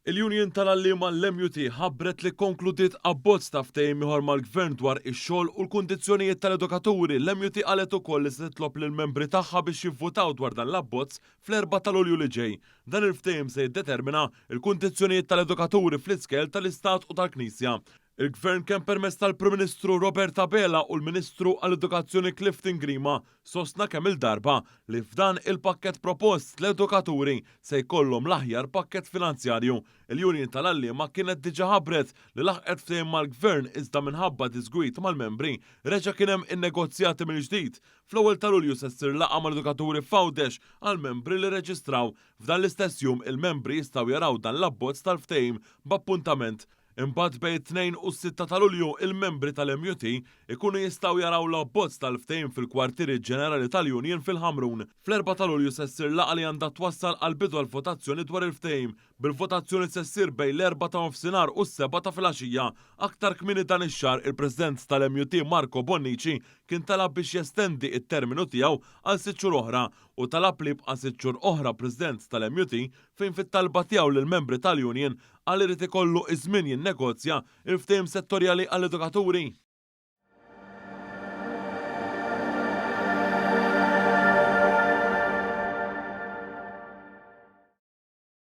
Il-Union tal-Allima l-MUT ħabbret li konkludiet abbozz ta' ftehim ieħor mal-Gvern dwar ix-xogħol u l-kundizzjonijiet tal-edukaturi. L-MUT qalet ukoll li se titlob lill-membri tagħha biex jivvutaw dwar dan l-abbozz fl-4 ta' Lulju li ġej. Dan il-ftehim se jiddetermina l-kundizzjonijiet tal-edukaturi fl-iskel tal-Istat u tal-Knisja. Il-Gvern kien permezz tal-Prim Ministru Robert Abela u l-Ministru għall-Edukazzjoni Clifton Grima sostna kemm il-darba li f'dan il-pakkett propost l-edukaturi se jkollhom l-aħjar pakkett finanzjarju. Il-Union tal-Allima kienet diġà ħabbret li laħqet ftehim mal-Gvern iżda minħabba disgwit mal-membri reġa' kien hemm innegozjati mill-ġdid. Fl-ewwel ta' Lulju se ssir laqgħa mal-edukaturi f'Għawdex għall-membri li reġistraw. F'dan l-istess jum il-membri jistgħu jaraw dan l-abbozz tal-ftehim b'appuntament. Imbagħad bejn 2 u 6 ta' Lulju il-membri tal-MUT ikunu jistgħu jaraw l-abbozz tal-ftehim fil-kwartieri ġenerali tal-Union fil-Ħamrun. Fl-4 ta' Lulju se ssir laqgħa li għandha twassal għal bidu għall-votazzjoni dwar il-ftehim. Bil-votazzjoni se ssir bejn l-4 ta' nofsinhar u s-7 ta' filgħaxija. Aktar kmieni dan ix-xahar il-President tal-MUT Marco Bonnici kien talab biex jestendi it-terminu tiegħu għal 6 xhur oħra u talab li jibqa' 6 xhur oħra President tal-MUT fejn fit-talba tiegħu lill-membri tal-Union għal irid ikollu iż-żmien jinnegozja il-ftehim settorjali għall-edukaturi.